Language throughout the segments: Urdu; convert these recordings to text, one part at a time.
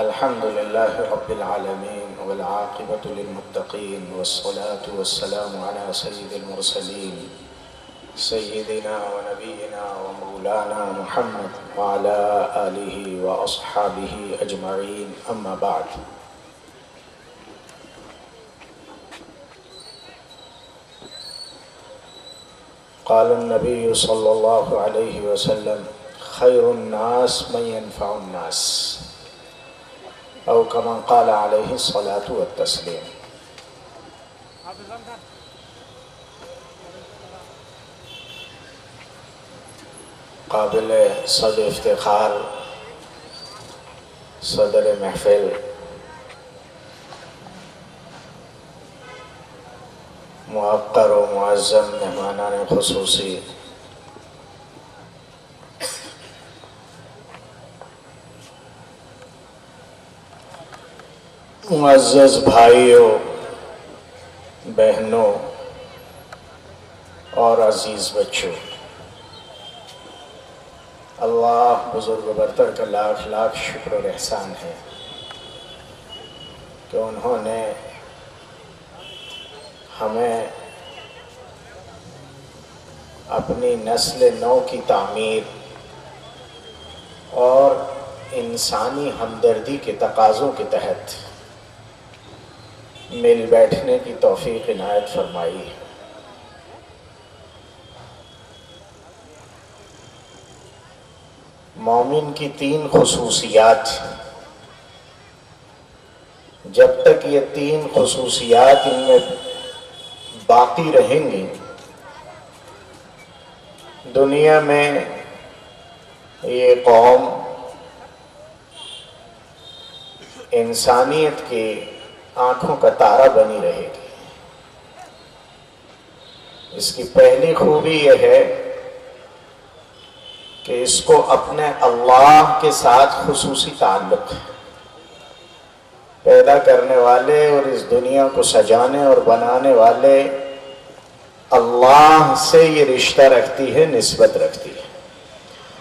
الحمد لله رب العالمين والعاقبة للمتقين والصلاة والسلام على سيد المرسلين سيدنا ونبينا ومولانا محمد وعلى آله وأصحابه أجمعين أما بعد. قال النبي صلى الله عليه وسلم خير الناس من ينفع الناس او كما قال عليه الصلاة والتسليم. قابل صد افتخار صدر محفل موقر و معظم مہمانان خصوصی، معزز بھائیوں، بہنوں اور عزیز بچوں، اللہ بزرگ و برتر کا لاکھ لاکھ شکر و احسان ہے کہ انہوں نے ہمیں اپنی نسل نو کی تعمیر اور انسانی ہمدردی کے تقاضوں کے تحت مل بیٹھنے کی توفیق عنایت فرمائی ہے۔ مومن کی تین خصوصیات، جب تک یہ تین خصوصیات ان میں باقی رہیں گی، دنیا میں یہ قوم انسانیت کی آنکھوں کا تارا بنی رہے گی۔ اس کی پہلی خوبی یہ ہے کہ اس کو اپنے اللہ کے ساتھ خصوصی تعلق ہے۔ پیدا کرنے والے اور اس دنیا کو سجانے اور بنانے والے اللہ سے یہ رشتہ رکھتی ہے، نسبت رکھتی ہے،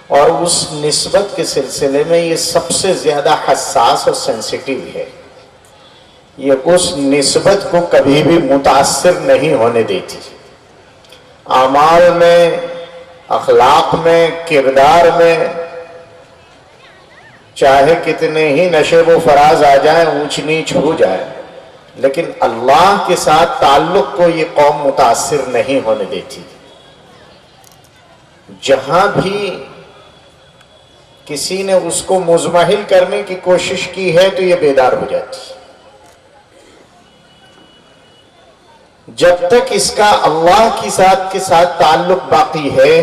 اور اس نسبت کے سلسلے میں یہ سب سے زیادہ حساس اور سینسیٹیو ہے۔ یہ اس نسبت کو کبھی بھی متاثر نہیں ہونے دیتی۔ اعمال میں، اخلاق میں، کردار میں چاہے کتنے ہی نشیب و فراز آ جائیں، اونچ نیچ ہو جائے، لیکن اللہ کے ساتھ تعلق کو یہ قوم متاثر نہیں ہونے دیتی۔ جہاں بھی کسی نے اس کو مزمحل کرنے کی کوشش کی ہے تو یہ بیدار ہو جاتی۔ جب تک اس کا اللہ کے ساتھ تعلق باقی ہے،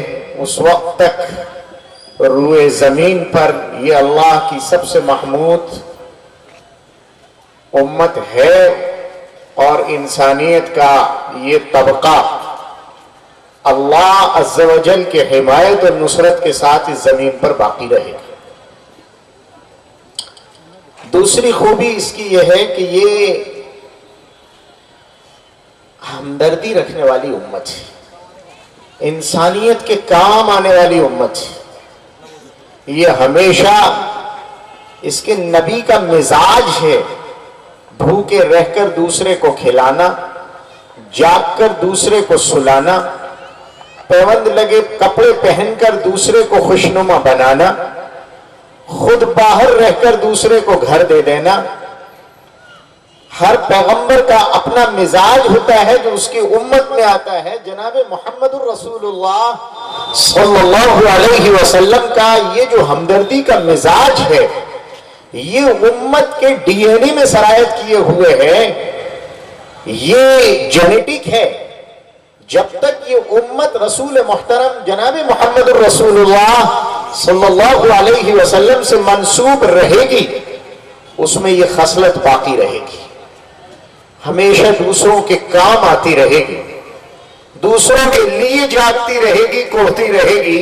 اس وقت تک روئے زمین پر یہ اللہ کی سب سے محمود امت ہے، اور انسانیت کا یہ طبقہ اللہ عز و جل کے حمایت اور نصرت کے ساتھ اس زمین پر باقی رہے گا۔ دوسری خوبی اس کی یہ ہے کہ یہ ہمدردی رکھنے والی امت ہے، انسانیت کے کام آنے والی امت ہے۔ یہ ہمیشہ اس کے نبی کا مزاج ہے، بھوکے رہ کر دوسرے کو کھلانا، جاگ کر دوسرے کو سلانا، پیوند لگے کپڑے پہن کر دوسرے کو خوشنما بنانا، خود باہر رہ کر دوسرے کو گھر دے دینا۔ ہر پیغمبر کا اپنا مزاج ہوتا ہے جو اس کی امت میں آتا ہے۔ جناب محمد الرسول اللہ صلی اللہ علیہ وسلم کا یہ جو ہمدردی کا مزاج ہے، یہ امت کے ڈی این اے میں سرایت کیے ہوئے ہے، یہ جینیٹک ہے۔ جب تک یہ امت رسول محترم جناب محمد الرسول اللہ صلی اللہ علیہ وسلم سے منسوب رہے گی، اس میں یہ خصلت باقی رہے گی، ہمیشہ دوسروں کے کام آتی رہے گی، دوسروں کے لیے جاگتی رہے گی، کوڑتی رہے گی۔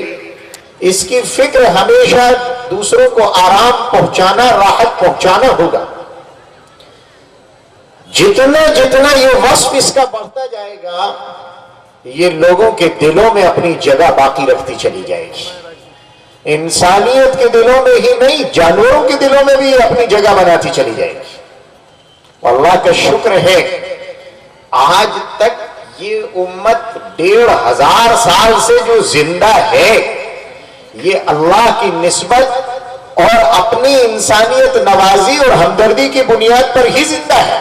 اس کی فکر ہمیشہ دوسروں کو آرام پہنچانا، راحت پہنچانا ہوگا۔ جتنا جتنا یہ وصف اس کا بڑھتا جائے گا، یہ لوگوں کے دلوں میں اپنی جگہ باقی رکھتی چلی جائے گی۔ انسانیت کے دلوں میں ہی نہیں، جانوروں کے دلوں میں بھی اپنی جگہ بناتی چلی جائے گی۔ اللہ کا شکر ہے آج تک یہ امت 1500 سال سے جو زندہ ہے، یہ اللہ کی نسبت اور اپنی انسانیت نوازی اور ہمدردی کی بنیاد پر ہی زندہ ہے۔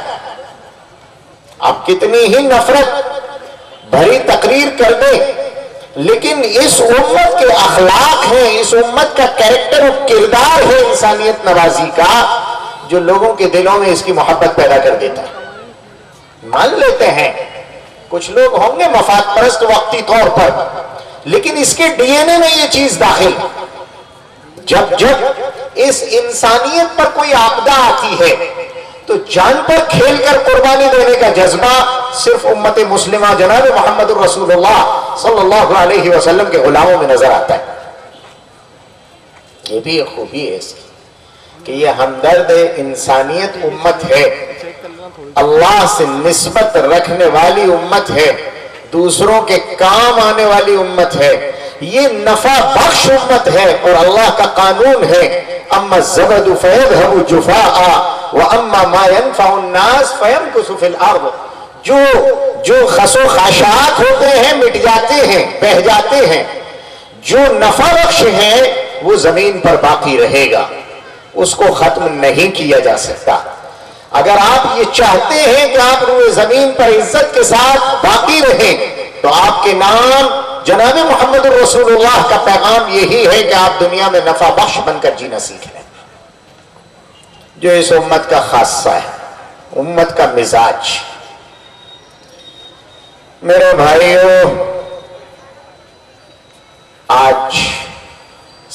آپ کتنی ہی نفرت بھری تقریر کر دیں، لیکن اس امت کے اخلاق ہیں، اس امت کا کیریکٹر اور کردار ہے انسانیت نوازی کا، جو لوگوں کے دلوں میں اس کی محبت پیدا کر دیتا ہے۔ مان لیتے ہیں کچھ لوگ ہوں گے مفاد پرست وقتی طور پر، لیکن اس کے ڈی این اے میں یہ چیز داخل۔ جب اس انسانیت پر کوئی آپدہ آتی ہے تو جان پر کھیل کر قربانی دینے کا جذبہ صرف امت مسلمہ جناب محمد الرسول اللہ صلی اللہ علیہ وسلم کے غلاموں میں نظر آتا ہے۔ یہ بھی ایک خوبی ہے اس کی کہ یہ ہمدرد انسانیت امت ہے، اللہ سے نسبت رکھنے والی امت ہے، دوسروں کے کام آنے والی امت ہے، یہ نفع بخش امت ہے، اور اللہ کا قانون ہے اما الزبد فيذهب جفاء واما ما ينفع الناس فيمكث في الارض۔ جو خس و خاشاک ہوتے ہیں مٹ جاتے ہیں، بہہ جاتے ہیں، جو نفع بخش ہے وہ زمین پر باقی رہے گا، اس کو ختم نہیں کیا جا سکتا۔ اگر آپ یہ چاہتے ہیں کہ آپ روئے زمین پر عزت کے ساتھ باقی رہیں تو آپ کے نام جناب محمد الرسول اللہ کا پیغام یہی ہے کہ آپ دنیا میں نفع بخش بن کر جینا سیکھ لیں، جو اس امت کا خاصہ ہے، امت کا مزاج۔ میرے بھائیوں، آج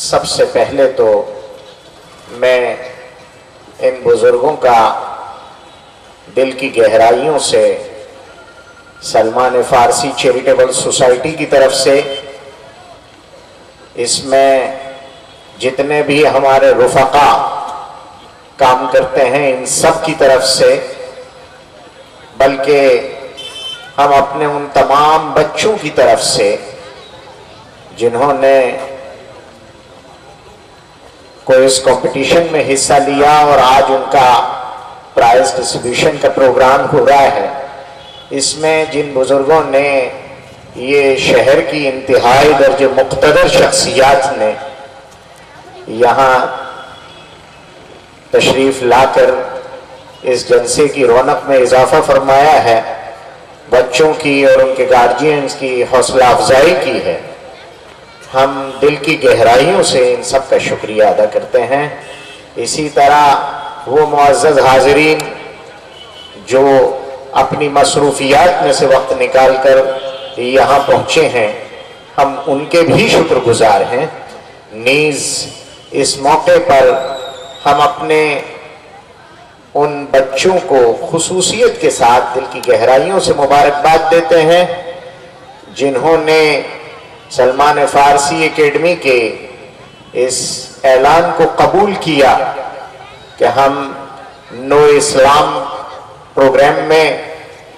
سب سے پہلے تو میں ان بزرگوں کا دل کی گہرائیوں سے سلمان فارسی چیریٹیبل سوسائٹی کی طرف سے، اس میں جتنے بھی ہمارے رفقا کام کرتے ہیں ان سب کی طرف سے، بلکہ ہم اپنے ان تمام بچوں کی طرف سے جنہوں نے کوئی اس کمپٹیشن میں حصہ لیا اور آج ان کا پرائز ڈسٹریبیوشن کا پروگرام ہو رہا ہے، اس میں جن بزرگوں نے، یہ شہر کی انتہائی درجے مقتدر شخصیات نے یہاں تشریف لا کر اس جلسے کی رونق میں اضافہ فرمایا ہے، بچوں کی اور ان کے گارجینز کی حوصلہ افزائی کی ہے، ہم دل کی گہرائیوں سے ان سب کا شکریہ ادا کرتے ہیں۔ اسی طرح وہ معزز حاضرین جو اپنی مصروفیات میں سے وقت نکال کر یہاں پہنچے ہیں، ہم ان کے بھی شکر گزار ہیں۔ نیز اس موقع پر ہم اپنے ان بچوں کو خصوصیت کے ساتھ دل کی گہرائیوں سے مبارکباد دیتے ہیں جنہوں نے سلمان فارسی اکیڈمی کے اس اعلان کو قبول کیا کہ ہم نو اسلام پروگرام میں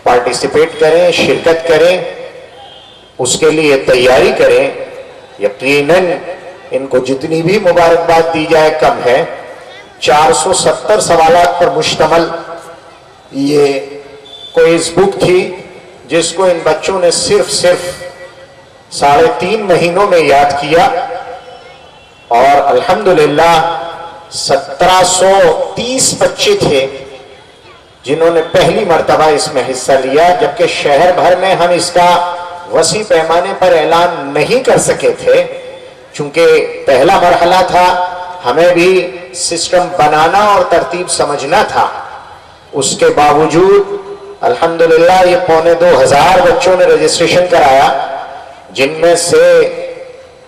پارٹیسپیٹ کریں، شرکت کریں، اس کے لیے تیاری کریں۔ یقیناً ان کو جتنی بھی مبارکباد دی جائے کم ہے۔ 470 سوالات پر مشتمل یہ کوئز بک تھی جس کو ان بچوں نے صرف 3.5 مہینوں میں یاد کیا، اور الحمدللہ 1730 بچے تھے جنہوں نے پہلی مرتبہ اس میں حصہ لیا، جبکہ شہر بھر میں ہم اس کا وسیع پیمانے پر اعلان نہیں کر سکے تھے چونکہ پہلا مرحلہ تھا، ہمیں بھی سسٹم بنانا اور ترتیب سمجھنا تھا۔ اس کے باوجود الحمدللہ یہ 2500 بچوں نے رجسٹریشن کرایا، جن میں سے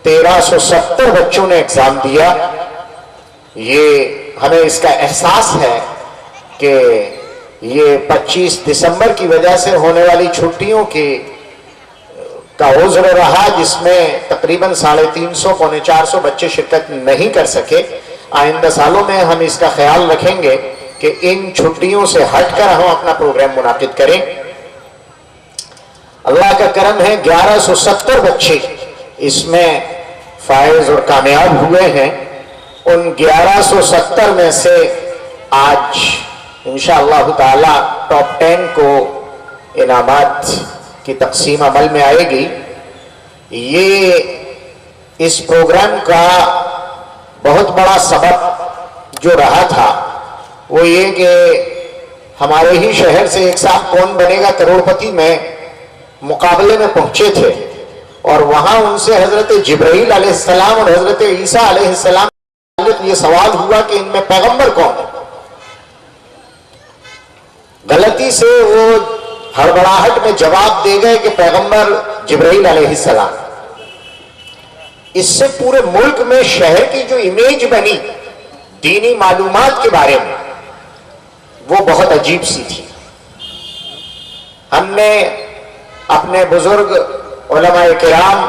1370 بچوں نے ایگزام دیا۔ یہ ہمیں اس کا احساس ہے کہ یہ 25 دسمبر کی وجہ سے ہونے والی چھٹیوں کا عذر رہا، جس میں تقریباً 350 پونے 400 بچے شرکت نہیں کر سکے۔ آئندہ سالوں میں ہم اس کا خیال رکھیں گے کہ ان چھٹیوں سے ہٹ کر ہم اپنا پروگرام منعقد کریں۔ اللہ کا کرم ہے 1170 بچے اس میں فائز اور کامیاب ہوئے ہیں، ان 1170 میں سے آج انشاءاللہ تعالی ٹاپ 10 کو انعامات کی تقسیم عمل میں آئے گی۔ یہ اس پروگرام کا بہت بڑا سبب جو رہا تھا وہ یہ کہ ہمارے ہی شہر سے ایک صاحب کون بنے گا کروڑ پتی میں مقابلے میں پہنچے تھے، اور وہاں ان سے حضرت جبرائیل علیہ السلام اور حضرت عیسیٰ علیہ السلام یہ سوال ہوا کہ ان میں پیغمبر کون ہے۔ غلطی سے وہ ہڑبڑاہٹ میں جواب دے گئے کہ پیغمبر جبرائیل علیہ السلام۔ اس سے پورے ملک میں شہر کی جو امیج بنی دینی معلومات کے بارے میں وہ بہت عجیب سی تھی۔ ہم نے اپنے بزرگ علماء کرام،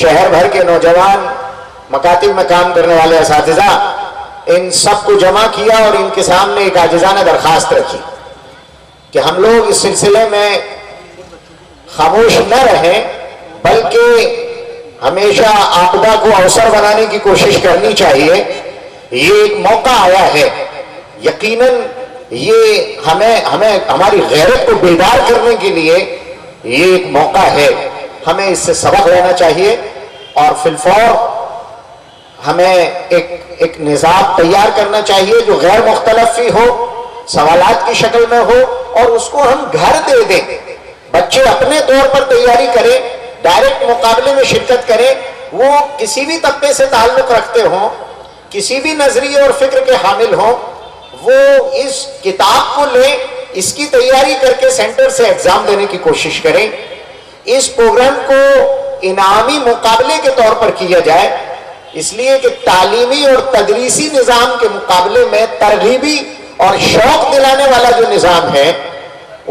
شہر بھر کے نوجوان، مکاتب میں کام کرنے والے اساتذہ، ان سب کو جمع کیا اور ان کے سامنے ایک عاجزانہ درخواست رکھی کہ ہم لوگ اس سلسلے میں خاموش نہ رہیں، بلکہ ہمیشہ آپدہ کو اوسر بنانے کی کوشش کرنی چاہیے۔ یہ ایک موقع آیا ہے، یقیناً یہ ہمیں ہماری غیرت کو بیدار کرنے کے لیے یہ ایک موقع ہے، ہمیں اس سے سبق لینا چاہیے، اور فی الفور ہمیں ایک نظام تیار کرنا چاہیے جو غیر مختلف فی ہو، سوالات کی شکل میں ہو، اور اس کو ہم گھر دے دیں، بچے اپنے طور پر تیاری کریں، ڈائریکٹ مقابلے میں شرکت کریں، وہ کسی بھی طبقے سے تعلق رکھتے ہوں، کسی بھی نظریے اور فکر کے حامل ہوں، وہ اس کتاب کو لیں، اس کی تیاری کر کے سینٹر سے ایگزام دینے کی کوشش کریں۔ اس پروگرام کو انعامی مقابلے کے طور پر کیا جائے، اس لیے کہ تعلیمی اور تدریسی نظام کے مقابلے میں ترغیبی اور شوق دلانے والا جو نظام ہے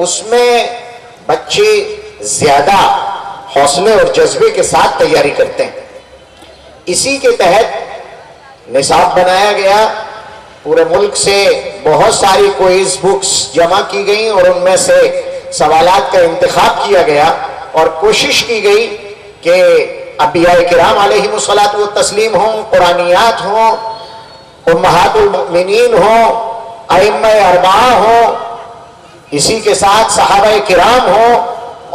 اس میں بچے زیادہ حوصلے اور جذبے کے ساتھ تیاری کرتے ہیں۔ اسی کے تحت نصاب بنایا گیا، پورے ملک سے بہت ساری کوئز بکس جمع کی گئیں اور ان میں سے سوالات کا انتخاب کیا گیا، اور کوشش کی گئی کہ انبیاء کرام علیہم الصلاۃ والتسلیم ہوں، قرآنیات ہوں، امہات المؤمنین ہوں، ائمہ اربعہ ہوں، اسی کے ساتھ صحابہ کرام ہوں،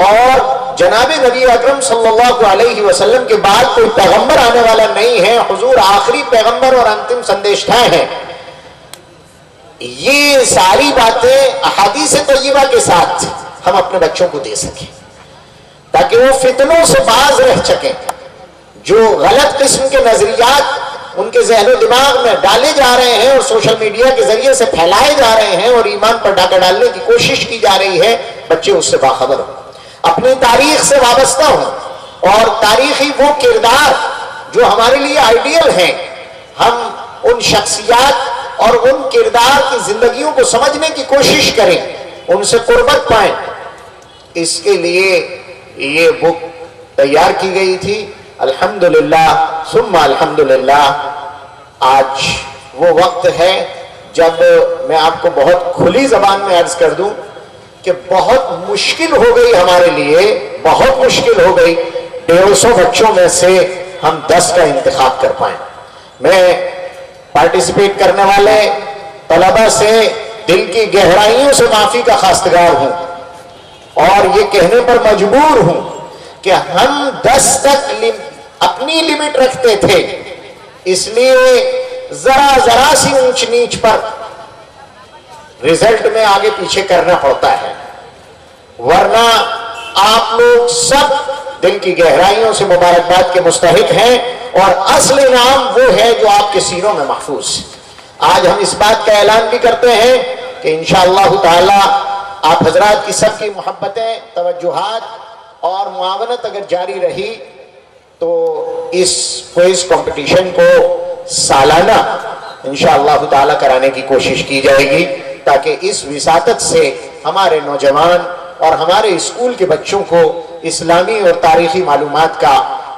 اور جناب نبی اکرم صلی اللہ علیہ وسلم کے بعد کوئی پیغمبر آنے والا نہیں ہے، حضور آخری پیغمبر اور انتم سندیشٹھا ہیں۔ یہ ساری باتیں احادیث طیبہ کے ساتھ ہم اپنے بچوں کو دے سکیں تاکہ وہ فتنوں سے باز رہ سکیں۔ جو غلط قسم کے نظریات ان کے ذہن و دماغ میں ڈالے جا رہے ہیں اور سوشل میڈیا کے ذریعے سے پھیلائے جا رہے ہیں اور ایمان پر ڈاکہ ڈالنے کی کوشش کی جا رہی ہے، بچے اس سے باخبر ہوں، اپنی تاریخ سے وابستہ ہوں، اور تاریخی وہ کردار جو ہمارے لیے آئیڈیل ہیں، ہم ان شخصیات اور ان کردار کی زندگیوں کو سمجھنے کی کوشش کریں، ان سے قربت پائیں۔ اس کے لیے یہ بک تیار کی گئی تھی۔ الحمدللہ ثم الحمدللہ آج وہ وقت ہے جب میں آپ کو بہت کھلی زبان میں عرض کر دوں کہ بہت مشکل ہو گئی ہمارے لیے، بہت مشکل ہو گئی 150 بچوں میں سے ہم 10 کا انتخاب کر پائیں۔ میں پارٹیسپیٹ کرنے والے طلبہ سے دل کی گہرائیوں سے معافی کا خواستگار ہوں، اور یہ کہنے پر مجبور ہوں کہ ہم 10 تک اپنی لمٹ رکھتے تھے، اس لیے ذرا سی اونچ نیچ پر رزلٹ میں آگے پیچھے کرنا پڑتا ہے، ورنہ آپ لوگ سب دل کی گہرائیوں سے مبارکباد کے مستحق ہیں، اور اصل انعام وہ ہے جو آپ کے سینوں میں محفوظ ہے۔ آج ہم اس بات کا اعلان بھی کرتے ہیں کہ انشاءاللہ تعالی آپ حضرات کی سب کی محبتیں، توجہات اور معاونت اگر جاری رہی تو اس کوئز کمپٹیشن کو سالانہ انشاءاللہ تعالی کرانے کی کوشش کی جائے گی، تاکہ اس وساطت سے ہمارے نوجوان اور ہمارے اسکول کے بچوں کو اسلامی اور تاریخی معلومات کا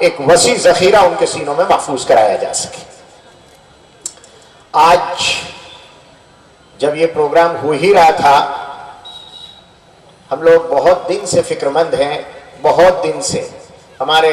ایک وسیع ذخیرہ ان کے سینوں میں محفوظ کرایا جا سکے۔ آج جب یہ پروگرام ہو ہی رہا تھا، ہم لوگ بہت دن سے فکر مند ہیں، بہت دن سے ہمارے